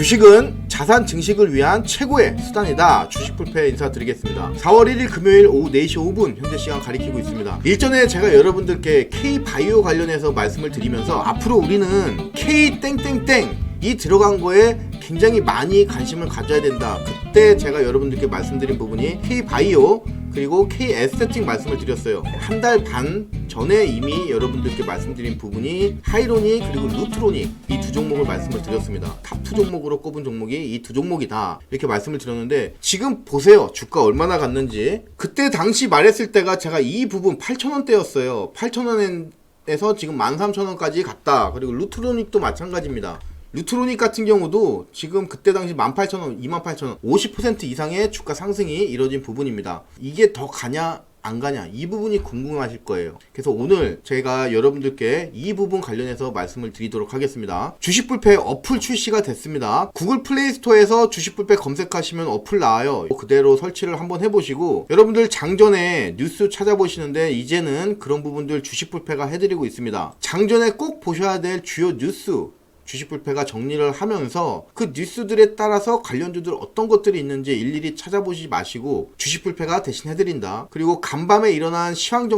주식은 자산 증식을 위한 최고의 수단이다. 주식불패 인사드리겠습니다. 4월 1일 금요일 오후 4시 5분 현재 시간 가리키고 있습니다. 일전에 제가 여러분들께 K바이오 관련해서 말씀을 드리면서 앞으로 우리는 K땡땡땡 이 들어간 거에 굉장히 많이 관심을 가져야 된다. 그때 제가 여러분들께 말씀드린 부분이 K바이오 그리고 K에스테틱 말씀을 드렸어요. 한 달 반 전에 이미 여러분들께 말씀드린 부분이 하이로닉 그리고 루트로닉 이 두 종목을 말씀을 드렸습니다. 탑2 종목으로 꼽은 종목이 이 두 종목이다 이렇게 말씀을 드렸는데 지금 보세요. 주가 얼마나 갔는지. 그때 당시 말했을 때가 제가 이 부분 8,000원대였어요. 8,000원에서 지금 13,000원까지 갔다. 그리고 루트로닉도 마찬가지입니다. 루트로닉 같은 경우도 지금 그때 당시 18,000원, 28,000원 50% 이상의 주가 상승이 이뤄진 부분입니다. 이게 더 가냐 안 가냐 이 부분이 궁금하실 거예요. 그래서 오늘 제가 여러분들께 이 부분 관련해서 말씀을 드리도록 하겠습니다. 주식불패 어플 출시가 됐습니다. 구글 플레이스토어에서 주식불패 검색하시면 어플 나와요. 그대로 설치를 한번 해보시고 여러분들 장전에 뉴스 찾아보시는데 이제는 그런 부분들 주식불패가 해드리고 있습니다. 장전에 꼭 보셔야 될 주요 뉴스 주식불패가 정리를 하면서 그 뉴스들에 따라서 관련주들 어떤 것들이 있는지 일일이 찾아보지 마시고 주식불패가 대신 해드린다. 그리고 간밤에 일어난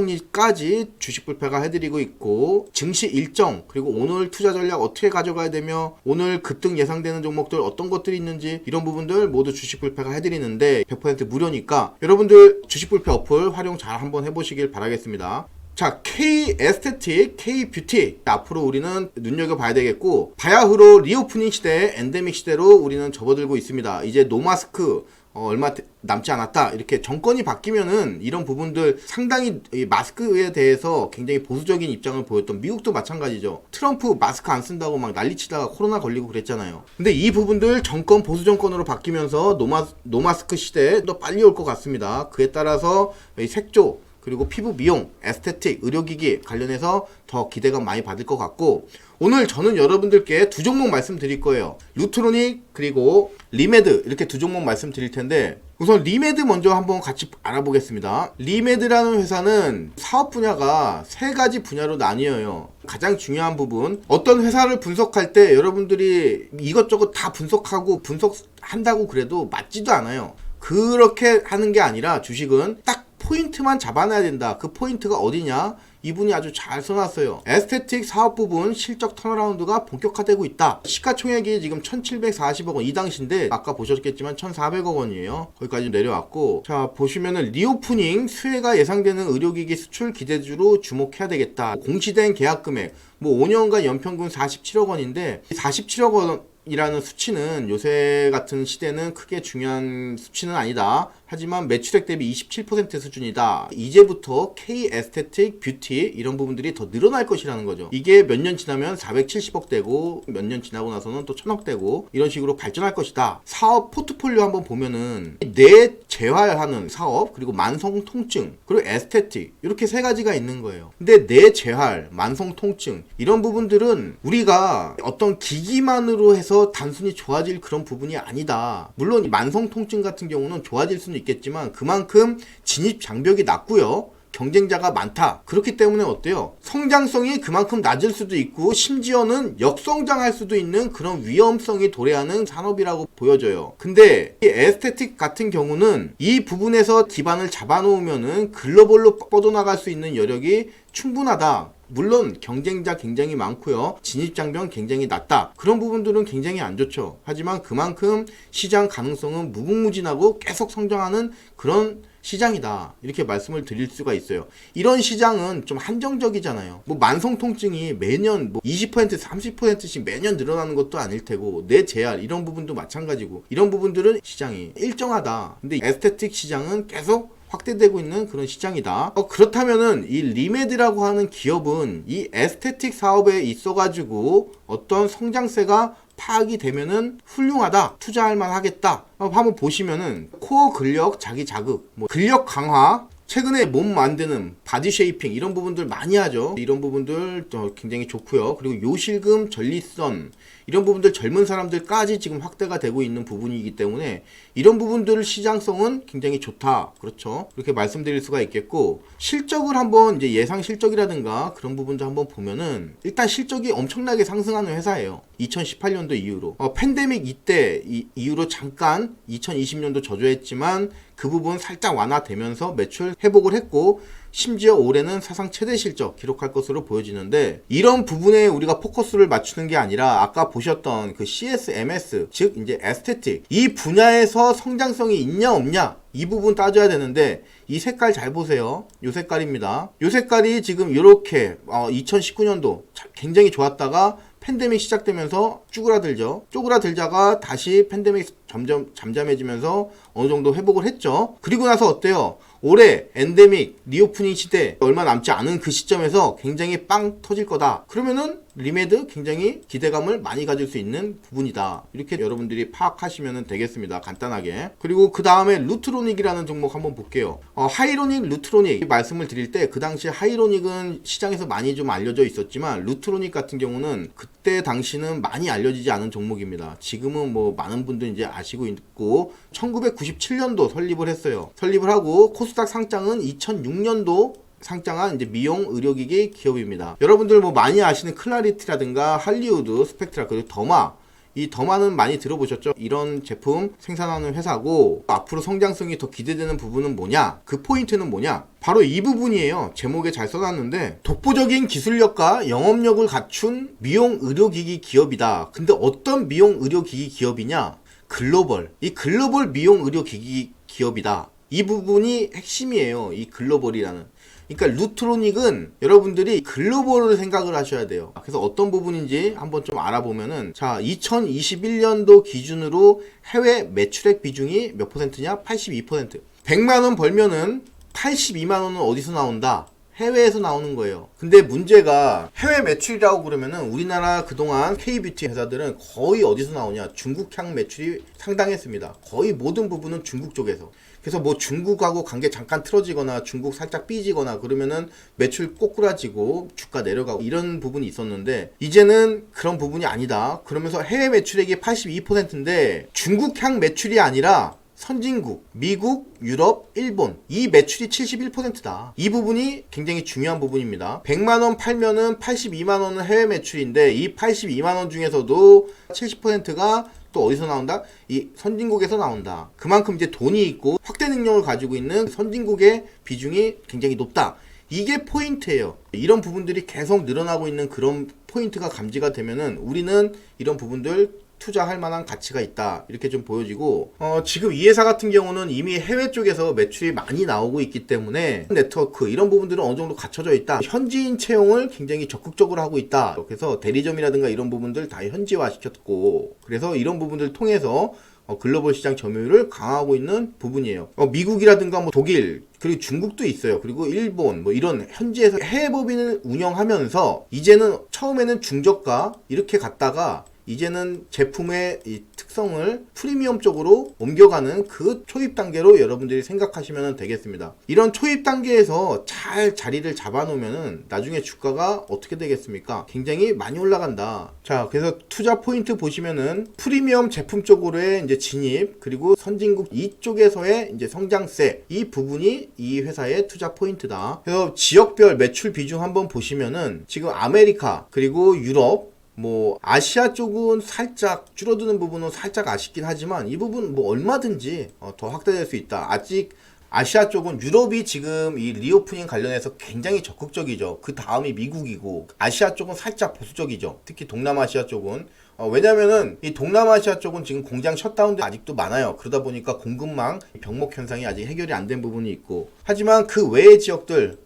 시황정리까지 주식불패가 해드리고 있고 증시 일정 그리고 오늘 투자 전략 어떻게 가져가야 되며 오늘 급등 예상되는 종목들 어떤 것들이 있는지 이런 부분들 모두 주식불패가 해드리는데 100% 무료니까 여러분들 주식불패 어플 활용 잘 한번 해보시길 바라겠습니다. 자, K에스테틱, K뷰티 앞으로 우리는 눈여겨봐야 되겠고 바야흐로 리오프닝 시대, 엔데믹 시대로 우리는 접어들고 있습니다. 이제 노마스크 얼마 남지 않았다 이렇게 정권이 바뀌면은 이런 부분들 상당히 이 마스크에 대해서 굉장히 보수적인 입장을 보였던 미국도 마찬가지죠. 트럼프 마스크 안 쓴다고 막 난리치다가 코로나 걸리고 그랬잖아요. 근데 이 부분들 정권 보수 정권으로 바뀌면서 노마스크 시대에 더 빨리 올 것 같습니다. 그에 따라서 이 색조 그리고 피부 미용, 에스테틱, 의료기기 관련해서 더 기대감 많이 받을 것 같고 오늘 저는 여러분들께 두 종목 말씀드릴 거예요. 루트로닉 그리고 리메드 이렇게 두 종목 말씀드릴 텐데 우선 리메드 먼저 한번 같이 알아보겠습니다. 리메드라는 회사는 사업 분야가 세 가지 분야로 나뉘어요. 가장 중요한 부분 어떤 회사를 분석할 때 여러분들이 이것저것 다 분석한다고 그래도 맞지도 않아요. 그렇게 하는 게 아니라 주식은 딱 포인트만 잡아놔야 된다. 그 포인트가 어디냐? 이분이 아주 잘 써놨어요. 에스테틱 사업 부분 실적 턴어라운드가 본격화되고 있다. 시가총액이 지금 1740억 원 이 당시인데 아까 보셨겠지만 1400억 원이에요. 거기까지 내려왔고 자 보시면은 리오프닝 수혜가 예상되는 의료기기 수출 기대주로 주목해야 되겠다. 공시된 계약금액 뭐 5년간 연평균 47억 원인데 47억 원 이라는 수치는 요새 같은 시대는 크게 중요한 수치는 아니다. 하지만 매출액 대비 27% 수준이다. 이제부터 K에스테틱, 뷰티 이런 부분들이 더 늘어날 것이라는 거죠. 이게 몇 년 지나면 470억 되고 몇 년 지나고 나서는 또 1000억 되고 이런 식으로 발전할 것이다. 사업 포트폴리오 한번 보면은 뇌 재활하는 사업 그리고 만성 통증 그리고 에스테틱 이렇게 세 가지가 있는 거예요. 근데 뇌 재활, 만성 통증 이런 부분들은 우리가 어떤 기기만으로 해서 단순히 좋아질 그런 부분이 아니다. 물론 만성 통증 같은 경우는 좋아질 수는 있겠지만 그만큼 진입 장벽이 낮고요. 경쟁자가 많다. 그렇기 때문에 어때요? 성장성이 그만큼 낮을 수도 있고 심지어는 역성장할 수도 있는 그런 위험성이 도래하는 산업이라고 보여져요. 근데 이 에스테틱 같은 경우는 이 부분에서 기반을 잡아놓으면은 글로벌로 뻗어나갈 수 있는 여력이 충분하다. 물론 경쟁자 굉장히 많고요. 진입장벽 굉장히 낮다. 그런 부분들은 굉장히 안 좋죠. 하지만 그만큼 시장 가능성은 무궁무진하고 계속 성장하는 그런 시장이다. 이렇게 말씀을 드릴 수가 있어요. 이런 시장은 좀 한정적이잖아요. 뭐 만성 통증이 매년 뭐 20% 30%씩 매년 늘어나는 것도 아닐 테고 뇌 재활 이런 부분도 마찬가지고 이런 부분들은 시장이 일정하다. 근데 에스테틱 시장은 계속 확대되고 있는 그런 시장이다. 그렇다면은 이 리메드라고 하는 기업은 이 에스테틱 사업에 있어가지고 어떤 성장세가 파악이 되면은 훌륭하다. 투자할 만하겠다. 한번 보시면은 코어 근력 자기 자극, 뭐 근력 강화, 최근에 몸 만드는 바디 쉐이핑 이런 부분들 많이 하죠. 이런 부분들 굉장히 좋고요. 그리고 요실금, 전립선 이런 부분들 젊은 사람들까지 지금 확대가 되고 있는 부분이기 때문에 이런 부분들 시장성은 굉장히 좋다. 그렇죠. 이렇게 말씀드릴 수가 있겠고, 실적을 한번 이제 예상 실적이라든가 그런 부분도 한번 보면은 일단 실적이 엄청나게 상승하는 회사예요. 2018년도 이후로 팬데믹 이때 이후로 잠깐 2020년도 저조했지만 그 부분 살짝 완화되면서 매출 회복을 했고, 심지어 올해는 사상 최대 실적 기록할 것으로 보여지는데, 이런 부분에 우리가 포커스를 맞추는 게 아니라 아까 보셨던 그 CSMS, 즉 이제 에스테틱, 이 분야에서 성장성이 있냐 없냐 이 부분 따져야 되는데, 이 색깔 잘 보세요. 요 색깔입니다. 요 색깔이 지금 이렇게 2019년도 굉장히 좋았다가 팬데믹 시작되면서 쭈그라들죠. 쭈그라들자가 다시 팬데믹 점점 잠잠해지면서 어느 정도 회복을 했죠. 그리고 나서 어때요? 올해 엔데믹 리오프닝 시대 얼마 남지 않은 그 시점에서 굉장히 빵 터질 거다. 그러면은 리메드 굉장히 기대감을 많이 가질 수 있는 부분이다. 이렇게 여러분들이 파악하시면 되겠습니다. 간단하게. 그리고 그 다음에 루트로닉이라는 종목 한번 볼게요. 하이로닉, 루트로닉 말씀을 드릴 때 그 당시 하이로닉은 시장에서 많이 좀 알려져 있었지만 루트로닉 같은 경우는 그때 당시는 많이 알려지지 않은 종목입니다. 지금은 뭐 많은 분들이 이제 아시고 있고, 1997년도 설립을 했어요. 설립을 하고 코스닥 상장은 2006년도 상장한 이제 미용 의료기기 기업입니다. 여러분들 뭐 많이 아시는 클라리티라든가 할리우드, 스펙트라, 그리고 더마, 이 더마는 많이 들어보셨죠? 이런 제품 생산하는 회사고, 앞으로 성장성이 더 기대되는 부분은 뭐냐? 그 포인트는 뭐냐? 바로 이 부분이에요. 제목에 잘 써놨는데, 독보적인 기술력과 영업력을 갖춘 미용 의료기기 기업이다. 근데 어떤 미용 의료기기 기업이냐? 글로벌. 이 글로벌 미용 의료기기 기업이다. 이 부분이 핵심이에요. 이 글로벌이라는. 그러니까 루트로닉은 여러분들이 글로벌을 생각을 하셔야 돼요. 그래서 어떤 부분인지 한번 좀 알아보면은, 자, 2021년도 기준으로 해외 매출액 비중이 몇 %냐? 82%. 100만원 벌면은 82만원은 어디서 나온다? 해외에서 나오는 거예요. 근데 문제가 해외 매출이라고 그러면은 우리나라 그동안 K뷰티 회사들은 거의 어디서 나오냐? 중국향 매출이 상당했습니다. 거의 모든 부분은 중국 쪽에서. 그래서 뭐 중국하고 관계 잠깐 틀어지거나 중국 살짝 삐지거나 그러면은 매출 꼬꾸라지고 주가 내려가고 이런 부분이 있었는데, 이제는 그런 부분이 아니다. 그러면서 해외 매출액이 82%인데 중국향 매출이 아니라 선진국, 미국, 유럽, 일본, 이 매출이 71%다. 이 부분이 굉장히 중요한 부분입니다. 100만원 팔면은 82만원은 해외 매출인데, 이 82만원 중에서도 70%가 또 어디서 나온다? 이 선진국에서 나온다. 그만큼 이제 돈이 있고 확대 능력을 가지고 있는 선진국의 비중이 굉장히 높다. 이게 포인트예요. 이런 부분들이 계속 늘어나고 있는 그런 포인트가 감지가 되면은 우리는 이런 부분들 투자할 만한 가치가 있다. 이렇게 좀 보여지고, 지금 이 회사 같은 경우는 이미 해외 쪽에서 매출이 많이 나오고 있기 때문에 네트워크 이런 부분들은 어느 정도 갖춰져 있다. 현지인 채용을 굉장히 적극적으로 하고 있다. 그래서 대리점이라든가 이런 부분들 다 현지화 시켰고, 그래서 이런 부분들 통해서 글로벌 시장 점유율을 강화하고 있는 부분이에요. 미국이라든가 뭐 독일, 그리고 중국도 있어요. 그리고 일본, 뭐 이런 현지에서 해외 법인을 운영하면서 이제는 처음에는 중저가 이렇게 갔다가 이제는 제품의 이 특성을 프리미엄 쪽으로 옮겨가는 그 초입 단계로 여러분들이 생각하시면 되겠습니다. 이런 초입 단계에서 잘 자리를 잡아놓으면 나중에 주가가 어떻게 되겠습니까? 굉장히 많이 올라간다. 자, 그래서 투자 포인트 보시면은 프리미엄 제품 쪽으로의 이제 진입, 그리고 선진국 이쪽에서의 이제 성장세, 이 부분이 이 회사의 투자 포인트다. 그래서 지역별 매출 비중 한번 보시면은 지금 아메리카, 그리고 유럽, 뭐 아시아 쪽은 살짝 줄어드는 부분은 살짝 아쉽긴 하지만 이 부분 뭐 얼마든지 더 확대될 수 있다. 아직 아시아 쪽은, 유럽이 지금 이 리오프닝 관련해서 굉장히 적극적이죠. 그 다음이 미국이고, 아시아 쪽은 살짝 보수적이죠. 특히 동남아시아 쪽은. 왜냐면은 이 동남아시아 쪽은 지금 공장 셧다운도 아직도 많아요. 그러다 보니까 공급망 병목 현상이 아직 해결이 안 된 부분이 있고, 하지만 그 외의 지역들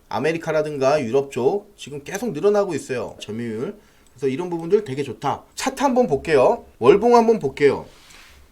아메리카라든가 유럽 쪽 지금 계속 늘어나고 있어요. 점유율. 그래서 이런 부분들 되게 좋다. 차트 한번 볼게요. 월봉 한번 볼게요.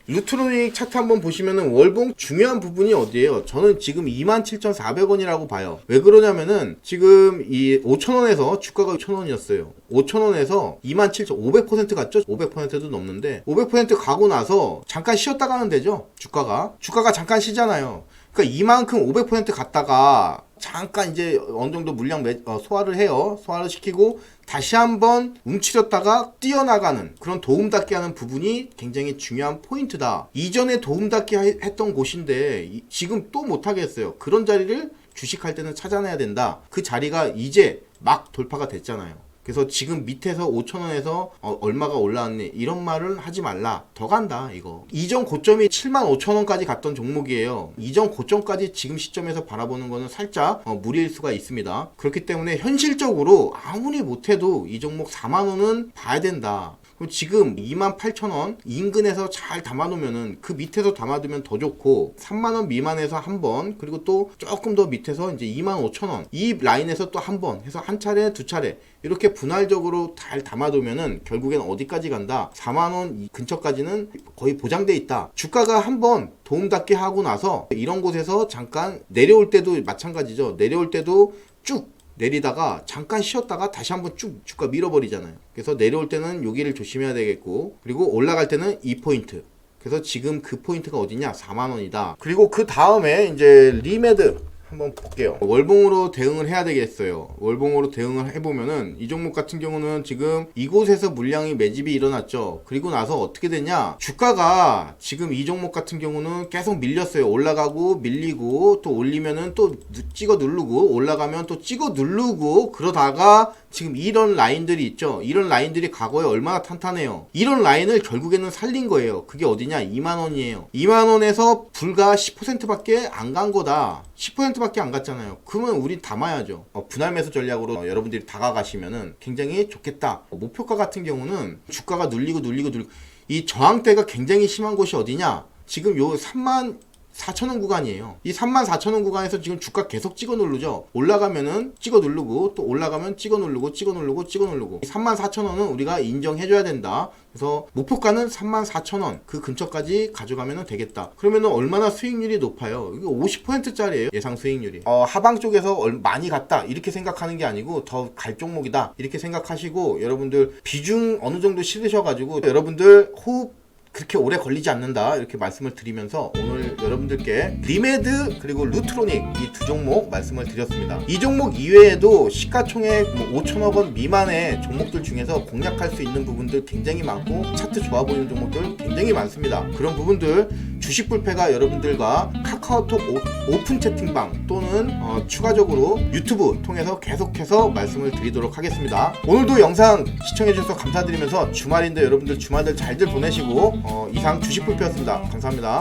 루트로닉 차트 한번 보시면은 월봉 중요한 부분이 어디예요? 저는 지금 27,400원이라고 봐요. 왜 그러냐면은 지금 이 5,000원에서 주가가 1,000원이었어요. 5,000원에서 27,500% 갔죠? 500%도 넘는데 500% 가고 나서 잠깐 쉬었다 가는 데죠. 주가가 잠깐 쉬잖아요. 그러니까 이만큼 500% 갔다가 잠깐 이제 어느 정도 물량 소화를 해요. 소화를 시키고 다시 한번 움츠렸다가 뛰어나가는 그런 도움닫기 하는 부분이 굉장히 중요한 포인트다. 이전에 도움닫기 했던 곳인데 지금 또 못하게 했어요. 그런 자리를 주식할 때는 찾아내야 된다. 그 자리가 이제 막 돌파가 됐잖아요. 그래서 지금 밑에서 5,000원에서 얼마가 올라왔네 이런 말은 하지 말라. 더 간다 이거. 이전 고점이 75,000원까지 갔던 종목이에요. 이전 고점까지 지금 시점에서 바라보는 거는 살짝 무리일 수가 있습니다. 그렇기 때문에 현실적으로 아무리 못해도 이 종목 4만원은 봐야 된다. 그럼 지금 28,000원 인근에서 잘 담아놓으면은 그 밑에서 담아두면 더 좋고 3만원 미만에서 한 번 그리고 또 조금 더 밑에서 이제 25,000원 이 라인에서 또 한 번 해서 한 차례 두 차례 이렇게 분할적으로 잘 담아두면은 결국엔 어디까지 간다? 4만원 근처까지는 거의 보장돼 있다. 주가가 한번 도움닫기 하고 나서 이런 곳에서 잠깐 내려올 때도 마찬가지죠. 내려올 때도 쭉 내리다가 잠깐 쉬었다가 다시 한번 쭉 주가 밀어버리잖아요. 그래서 내려올 때는 여기를 조심해야 되겠고 그리고 올라갈 때는 이 포인트. 그래서 지금 그 포인트가 어디냐? 4만원이다. 그리고 그 다음에 이제 리메드 한번 볼게요. 월봉으로 대응을 해야 되겠어요. 월봉으로 대응을 해보면은 이 종목 같은 경우는 지금 이곳에서 물량이 매집이 일어났죠. 그리고 나서 어떻게 되냐? 주가가 지금 이 종목 같은 경우는 계속 밀렸어요. 올라가고 밀리고 또 올리면은 또 찍어 누르고 올라가면 또 찍어 누르고 그러다가 지금 이런 라인들이 있죠. 이런 라인들이 과거에 얼마나 탄탄해요. 이런 라인을 결국에는 살린 거예요. 그게 어디냐? 2만원이에요. 2만원에서 불과 10%밖에 안 간 거다. 10%밖에 안 갔잖아요. 그러면 우리 담아야죠. 분할 매수 전략으로 여러분들이 다가가시면은 굉장히 좋겠다. 목표가 같은 경우는 주가가 눌리고 이 저항대가 굉장히 심한 곳이 어디냐? 지금 요 34,000원 구간이에요. 이 34,000원 구간에서 지금 주가 계속 찍어 누르죠. 올라가면은 찍어 누르고 또 올라가면 찍어 누르고 34,000원은 우리가 인정해줘야 된다. 그래서 목표가는 34,000원 그 근처까지 가져가면 되겠다. 그러면은 얼마나 수익률이 높아요? 이게 50%짜리예요. 예상 수익률이. 하방 쪽에서 많이 갔다 이렇게 생각하는 게 아니고 더 갈 종목이다 이렇게 생각하시고 여러분들 비중 어느 정도 실으셔가지고 여러분들 호흡 그렇게 오래 걸리지 않는다 이렇게 말씀을 드리면서 오늘 여러분들께 리메드 그리고 루트로닉 이 두 종목 말씀을 드렸습니다. 이 종목 이외에도 시가총액 5천억원 미만의 종목들 중에서 공략할 수 있는 부분들 굉장히 많고 차트 좋아 보이는 종목들 굉장히 많습니다. 그런 부분들 주식불패가 여러분들과 카카오톡 오픈 채팅방 또는 추가적으로 유튜브 통해서 계속해서 말씀을 드리도록 하겠습니다. 오늘도 영상 시청해주셔서 감사드리면서 주말인데 여러분들 주말들 잘들 보내시고 이상 주식불패였습니다. 감사합니다.